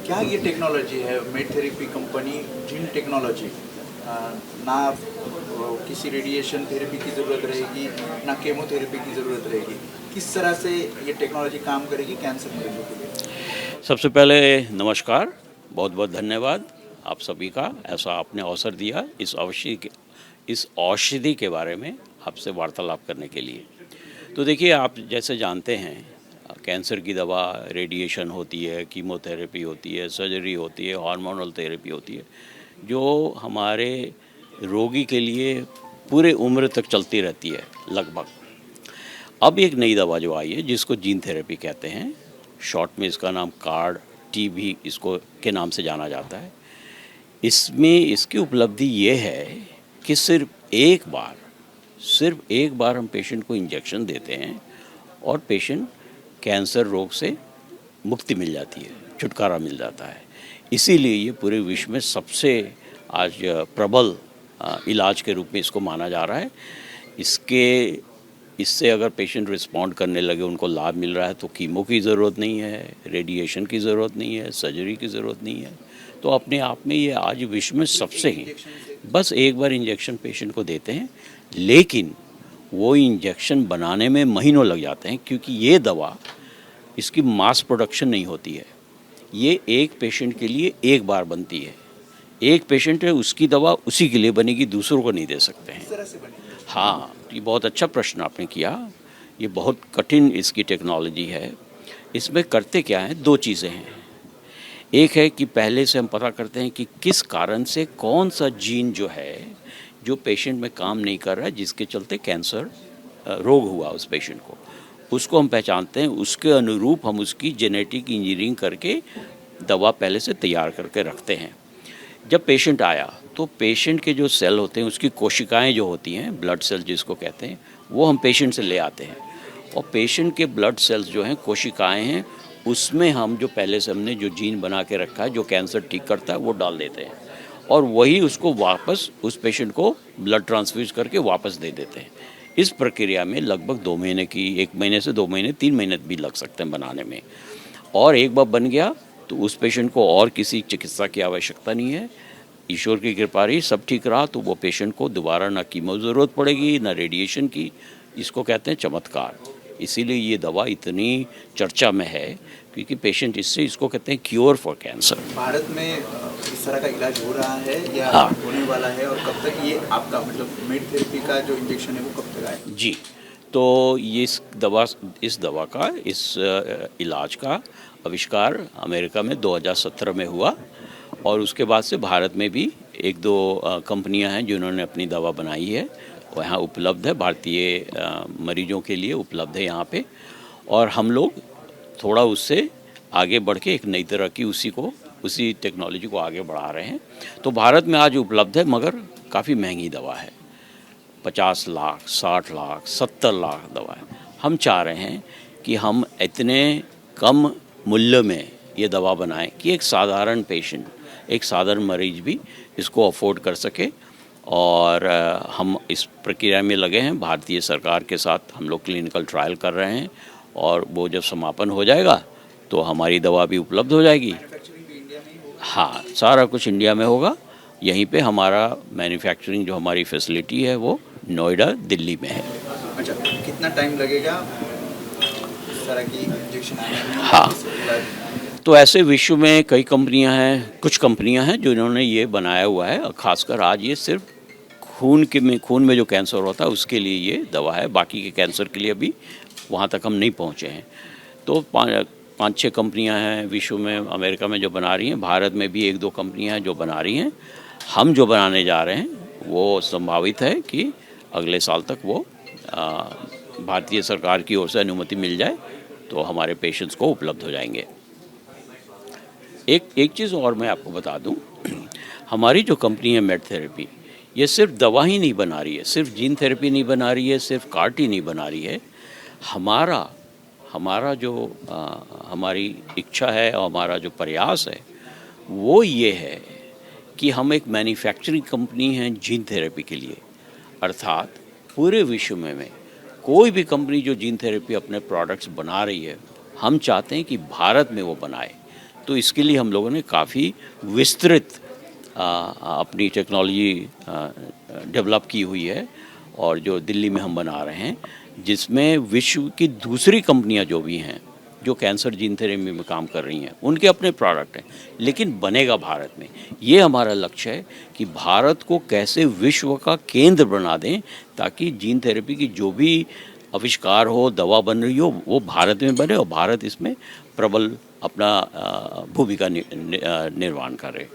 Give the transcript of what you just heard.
क्या ये टेक्नोलॉजी है made therapy company gene technology, ना किसी रेडिएशन थेरेपी की ज़रूरत रहेगी ना केमोथेरेपी की ज़रूरत रहेगी, किस तरह से ये टेक्नोलॉजी काम करेगी कैंसर मरीजों के लिए? सबसे पहले नमस्कार, बहुत बहुत धन्यवाद आप सभी का, ऐसा आपने अवसर दिया इस औषधि के बारे में आपसे वार्तालाप करने के लिए। तो देखिए, आप जैसे जानते हैं, कैंसर की दवा रेडिएशन होती है, कीमोथेरेपी होती है, सर्जरी होती है, हार्मोनल थेरेपी होती है, जो हमारे रोगी के लिए पूरे उम्र तक चलती रहती है लगभग। अब एक नई दवा जो आई है जिसको जीन थेरेपी कहते हैं, शॉर्ट में इसका नाम कार्ड टी भी इसको के नाम से जाना जाता है। इसमें इसकी उपलब्धि ये है कि सिर्फ एक बार हम पेशेंट को इंजेक्शन देते हैं और पेशेंट कैंसर रोग से मुक्ति मिल जाती है, छुटकारा मिल जाता है। इसीलिए ये पूरे विश्व में सबसे आज प्रबल इलाज के रूप में इसको माना जा रहा है। इससे अगर पेशेंट रिस्पॉन्ड करने लगे, उनको लाभ मिल रहा है, तो कीमो की ज़रूरत नहीं है, रेडिएशन की ज़रूरत नहीं है, सर्जरी की ज़रूरत नहीं है। तो अपने आप में ये आज विश्व में सबसे ही बस एक बार इंजेक्शन पेशेंट को देते हैं, लेकिन वो इंजेक्शन बनाने में महीनों लग जाते हैं, क्योंकि ये दवा इसकी मास प्रोडक्शन नहीं होती है। ये एक पेशेंट के लिए एक बार बनती है। एक पेशेंट है, उसकी दवा उसी के लिए बनेगी, दूसरों को नहीं दे सकते हैं। हाँ, ये बहुत अच्छा प्रश्न आपने किया। ये बहुत कठिन इसकी टेक्नोलॉजी है। इसमें करते क्या हैं, दो चीज़ें हैं। एक है कि पहले से हम पता करते हैं कि किस कारण से कौन सा जीन जो है, जो पेशेंट में काम नहीं कर रहा है, जिसके चलते कैंसर रोग हुआ उस पेशेंट को, उसको हम पहचानते हैं। उसके अनुरूप हम उसकी जेनेटिक इंजीनियरिंग करके दवा पहले से तैयार करके रखते हैं। जब पेशेंट आया तो पेशेंट के जो सेल होते हैं, उसकी कोशिकाएं जो होती हैं, ब्लड सेल जिसको कहते हैं, वो हम पेशेंट से ले आते हैं। और पेशेंट के ब्लड सेल्स जो हैं, कोशिकाएं हैं, उसमें हम जो पहले से हमने जो जीन बना के रखा है, जो कैंसर ठीक करता है, वो डाल देते हैं। और वही उसको वापस उस पेशेंट को ब्लड ट्रांसफ्यूज करके वापस दे देते हैं। इस प्रक्रिया में लगभग 2 महीने की, 1 महीने से 2 महीने, 3 महीने भी लग सकते हैं बनाने में। और एक बार बन गया तो उस पेशेंट को और किसी चिकित्सा की आवश्यकता नहीं है। ईश्वर की कृपा रही, सब ठीक रहा, तो वो पेशेंट को दोबारा ना कीमो ज़रूरत पड़ेगी, ना रेडिएशन की। इसको कहते हैं चमत्कार। इसीलिए ये दवा इतनी चर्चा में है, क्योंकि पेशेंट इसको कहते हैं क्योर फॉर कैंसर। भारत में इस तरह का इलाज हो रहा है या हाँ होने वाला है, और कब तक ये आपका मतलब मेड थेरेपी का जो इंजेक्शन है वो कब तक आएगा? जी, तो ये इस इलाज का आविष्कार अमेरिका में 2017 में हुआ, और उसके बाद से भारत में भी 1-2 कंपनियां हैं जिन्होंने अपनी दवा बनाई है। वो यहाँ उपलब्ध है, भारतीय मरीजों के लिए उपलब्ध है यहाँ पे। और हम लोग थोड़ा उससे आगे बढ़ के एक नई तरह की उसी टेक्नोलॉजी को आगे बढ़ा रहे हैं। तो भारत में आज उपलब्ध है, मगर काफ़ी महंगी दवा है। 50 लाख, 60 लाख, 70 लाख दवा है। हम चाह रहे हैं कि हम इतने कम मूल्य में ये दवा बनाएं कि एक साधारण पेशेंट, एक साधारण मरीज भी इसको अफोर्ड कर सके। और हम इस प्रक्रिया में लगे हैं। भारतीय सरकार के साथ हम लोग क्लिनिकल ट्रायल कर रहे हैं, और वो जब समापन हो जाएगा तो हमारी दवा भी उपलब्ध हो जाएगी। हाँ, सारा कुछ इंडिया में होगा। यहीं पे हमारा मैन्युफैक्चरिंग, जो हमारी फैसिलिटी है, वो नोएडा, दिल्ली में है। अच्छा, कितना टाइम लगेगा इस तरह की इंजेक्शन आने में? हाँ, तो ऐसे विश्व में कई कंपनियां हैं, कुछ कंपनियां हैं जिन्होंने ये बनाया हुआ है। और ख़ासकर आज ये सिर्फ खून में जो कैंसर होता है उसके लिए ये दवा है। बाकी के कैंसर के लिए अभी वहाँ तक हम नहीं पहुँचे हैं। तो 5-6 कंपनियां हैं विश्व में, अमेरिका में जो बना रही हैं। भारत में भी 1-2 कंपनियां हैं जो बना रही हैं। हम जो बनाने जा रहे हैं वो संभावित है कि अगले साल तक वो भारतीय सरकार की ओर से अनुमति मिल जाए तो हमारे पेशेंट्स को उपलब्ध हो जाएंगे। एक चीज़ और मैं आपको बता दूं, हमारी जो कंपनी है मेड थेरेपी, ये सिर्फ दवा ही नहीं बना रही है, सिर्फ जीन थेरेपी नहीं बना रही है, सिर्फ कार्टी नहीं बना रही है। हमारा जो हमारी इच्छा है और हमारा जो प्रयास है वो ये है कि हम एक मैन्युफैक्चरिंग कंपनी हैं जीन थेरेपी के लिए। अर्थात पूरे विश्व में कोई भी कंपनी जो जीन थेरेपी अपने प्रोडक्ट्स बना रही है, हम चाहते हैं कि भारत में वो बनाए, तो इसके लिए हम लोगों ने काफ़ी विस्तृत अपनी टेक्नोलॉजी डेवलप की हुई है और जो दिल्ली में हम बना रहे हैं, जिसमें विश्व की दूसरी कंपनियां जो भी हैं जो कैंसर जीन थेरेपी में काम कर रही हैं, उनके अपने प्रोडक्ट हैं, लेकिन बनेगा भारत में। ये हमारा लक्ष्य है कि भारत को कैसे विश्व का केंद्र बना दें, ताकि जीन थेरेपी की जो भी आविष्कार हो, दवा बन रही हो, वो भारत में बने और भारत इसमें प्रबल अपना भूमिका निर्वाह करे।